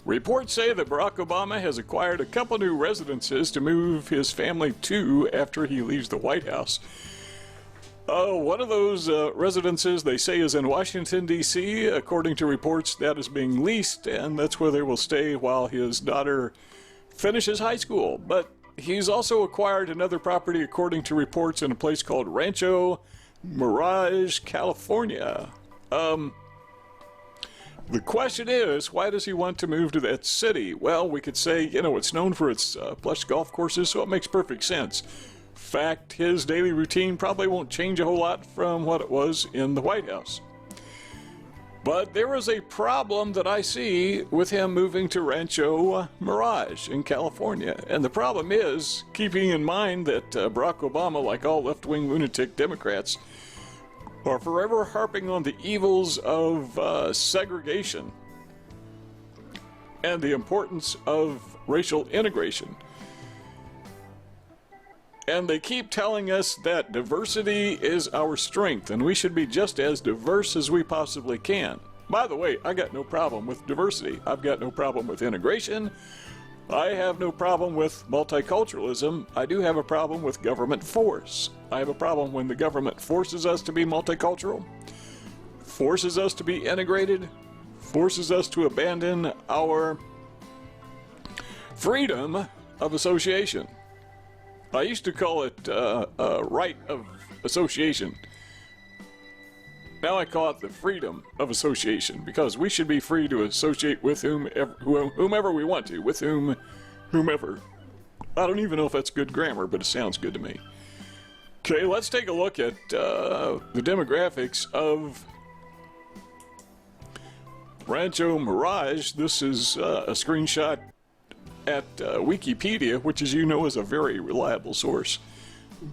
Reports say that Barack Obama has acquired a couple new residences to move his family to after he leaves the White House. One of those residences, they say, is in Washington, D.C. According to reports, that is being leased, and that's where they will stay while his daughter finishes high school. But he's also acquired another property, according to reports, in a place called Rancho, Mirage, California. The question is, why does he want to move to that city? Well, we could say, it's known for its plush golf courses, so it makes perfect sense. Fact, his daily routine probably won't change a whole lot from what it was in the White House. But there is a problem that I see with him moving to Rancho Mirage in California. And the problem is, keeping in mind that Barack Obama, like all left-wing lunatic Democrats, are forever harping on the evils of segregation and the importance of racial integration. And they keep telling us that diversity is our strength, and we should be just as diverse as we possibly can. By the way, I got no problem with diversity. I've got no problem with integration. I have no problem with multiculturalism. I do have a problem with government force. I have a problem when the government forces us to be multicultural, forces us to be integrated, forces us to abandon our freedom of association. I used to call it right of association. Now I call it the freedom of association, because we should be free to associate with whomever we want to, with whomever. I don't even know if that's good grammar, but it sounds good to me. Okay, let's take a look at the demographics of Rancho Mirage. This is a screenshot at Wikipedia, which, as you know, is a very reliable source.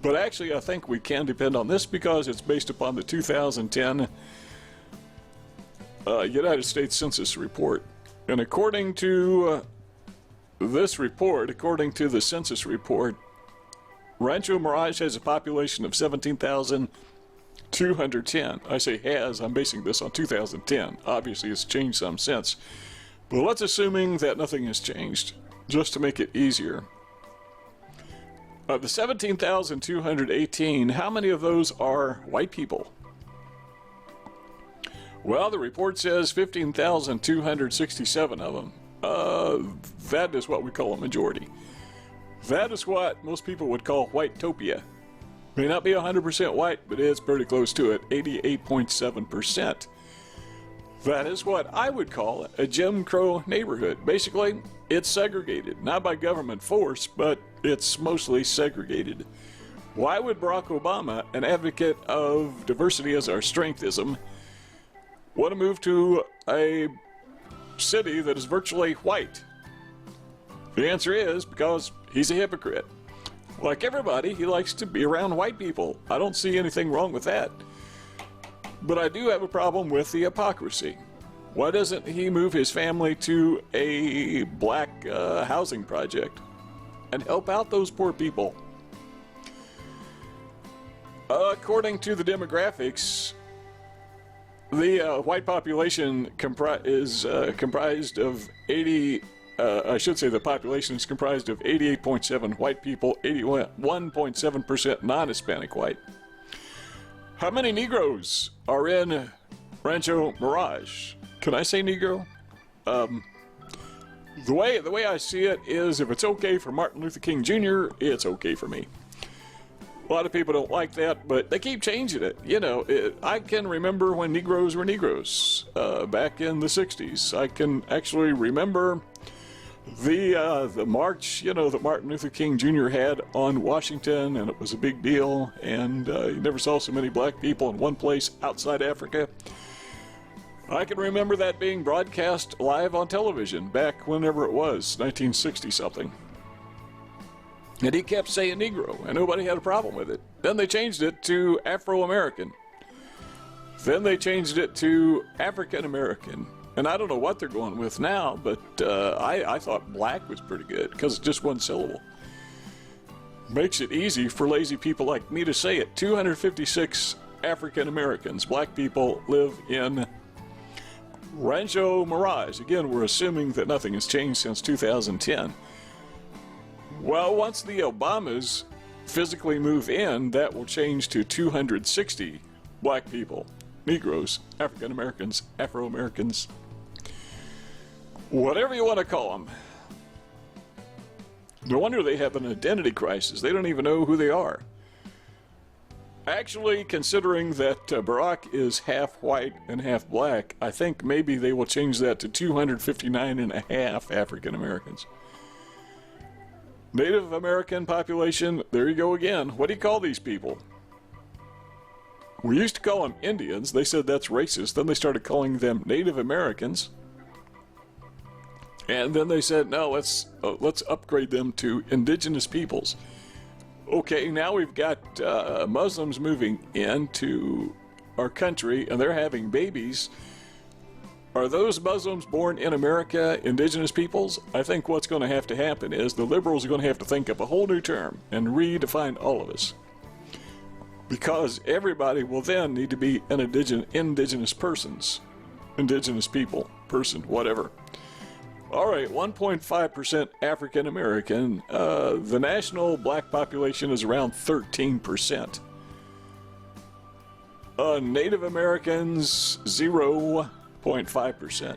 But actually, I think we can depend on this because it's based upon the 2010 United States Census report. And according to this report, according to the census report, Rancho Mirage has a population of 17,210. I say has, I'm basing this on 2010. Obviously, it's changed some since. But let's assuming that nothing has changed, just to make it easier. Of the 17,218, how many of those are white people? Well, the report says 15,267 of them. That is what we call a majority. That is what most people would call white-topia. May not be 100% white, but it's pretty close to it, 88.7%. That is what I would call a Jim Crow neighborhood. Basically, it's segregated, not by government force, but it's mostly segregated. Why would Barack Obama, an advocate of diversity as our strengthism, want to move to a city that is virtually white? The answer is because he's a hypocrite. Like everybody, he likes to be around white people. I don't see anything wrong with that. But I do have a problem with the hypocrisy. Why doesn't he move his family to a black housing project and help out those poor people? According to the demographics, the white population is comprised of 80, I should say the population is comprised of 88.7 white people, 81.7% non-Hispanic white. How many Negroes are in Rancho Mirage? Can I say Negro? The way I see it is, if it's okay for Martin Luther King Jr., it's okay for me. A lot of people don't like that, but they keep changing it. I can remember when Negroes were Negroes back in the 60s. I can actually remember the march, that Martin Luther King Jr. had on Washington, and it was a big deal, and you never saw so many black people in one place outside Africa. I can remember that being broadcast live on television back whenever it was, 1960-something. And he kept saying Negro, and nobody had a problem with it. Then they changed it to Afro-American. Then they changed it to African-American. And I don't know what they're going with now, but I thought black was pretty good, because it's just one syllable. Makes it easy for lazy people like me to say it. 256 African Americans, black people, live in Rancho Mirage. Again, we're assuming that nothing has changed since 2010. Well, once the Obamas physically move in, that will change to 260 black people, Negroes, African Americans, Afro-Americans, whatever you want to call them. No wonder they have an identity crisis. They don't even know who they are. Actually, considering that Barack is half white and half black, I think maybe they will change that to 259 and a half African Americans. Native American population, there you go again. What do you call these people? We used to call them Indians. They said that's racist. Then they started calling them Native Americans. And then they said, no, let's upgrade them to indigenous peoples. Okay, now we've got Muslims moving into our country and they're having babies. Are those Muslims born in America indigenous peoples? I think what's going to have to happen is the liberals are going to have to think up a whole new term and redefine all of us. Because everybody will then need to be an indigenous persons, indigenous people, person, whatever. All right, 1.5% African American. The national black population is around 13%. Native Americans, 0.5%.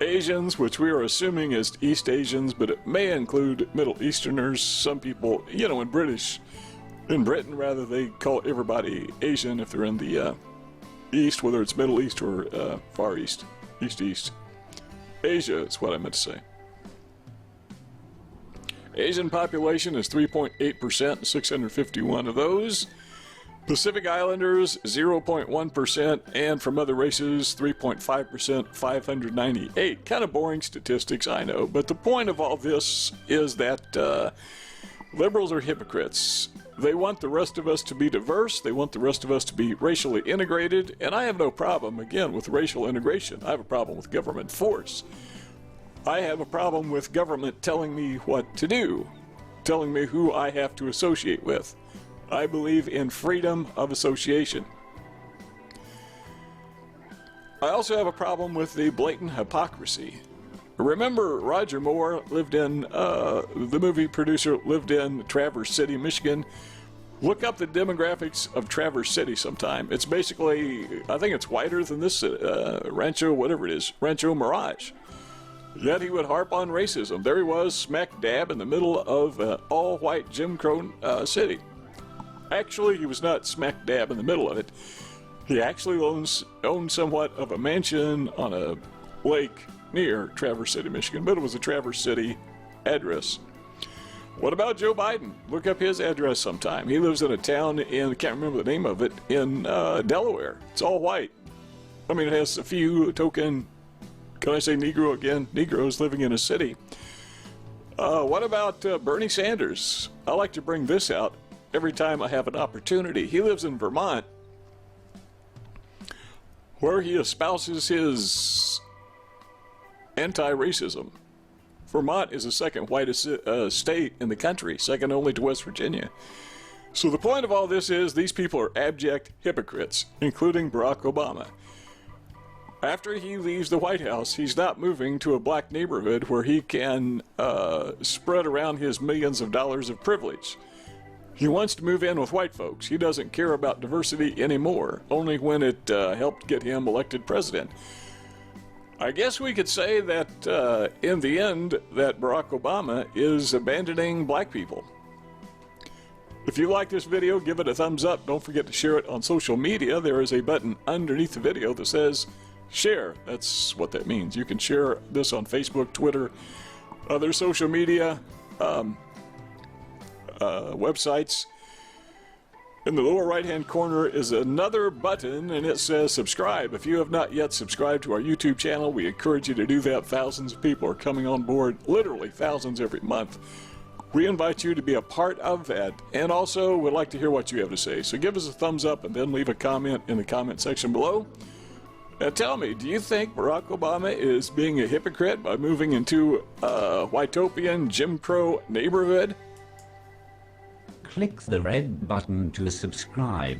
Asians, which we are assuming is East Asians, but it may include Middle Easterners. Some people, you know, in Britain, rather, they call everybody Asian if they're in the East, whether it's Middle East or Far East, East. Asia is what I meant to say. Asian population is 3.8%, 651 of those. Pacific Islanders, 0.1%, and from other races, 3.5%, 598. Kind of boring statistics, I know, but the point of all this is that liberals are hypocrites. They want the rest of us to be diverse, they want the rest of us to be racially integrated, and I have no problem, again, with racial integration. I have a problem with government force. I have a problem with government telling me what to do, telling me who I have to associate with. I believe in freedom of association. I also have a problem with the blatant hypocrisy. Remember, Roger Moore lived in, the movie producer lived in Traverse City, Michigan. Look up the demographics of Traverse City sometime. It's basically, I think it's whiter than this Rancho, whatever it is, Rancho Mirage. Yet he would harp on racism. There he was, smack dab in the middle of all-white Jim Crow city. Actually, he was not smack dab in the middle of it. He actually owned somewhat of a mansion on a lake near Traverse City, Michigan, but it was a Traverse City address. What about Joe Biden? Look up his address sometime. He lives in a town in, I can't remember the name of it, in Delaware. It's all white. I mean, it has a few token, can I say Negro again? Negroes living in a city. What about Bernie Sanders? I like to bring this out every time I have an opportunity. He lives in Vermont, where he espouses his anti-racism. Vermont is the second whitest state in the country, second only to West Virginia. So the point of all this is these people are abject hypocrites, including Barack Obama. After he leaves the White House, he's not moving to a black neighborhood where he can spread around his millions of dollars of privilege. He wants to move in with white folks. He doesn't care about diversity anymore, only when it helped get him elected president. I guess we could say that in the end, that Barack Obama is abandoning black people. If you like this video, give it a thumbs up. Don't forget to share it on social media. There is a button underneath the video that says share. That's what that means. You can share this on Facebook, Twitter, other social media, websites. In the lower right hand corner is another button and it says subscribe. If you have not yet subscribed to our YouTube channel, we encourage you to do that. Thousands of people are coming on board, literally thousands every month. We invite you to be a part of that, and also would like to hear what you have to say. So give us a thumbs up and then leave a comment in the comment section below. And tell me, do you think Barack Obama is being a hypocrite by moving into a Whitopian Jim Crow neighborhood? Click the red button to subscribe.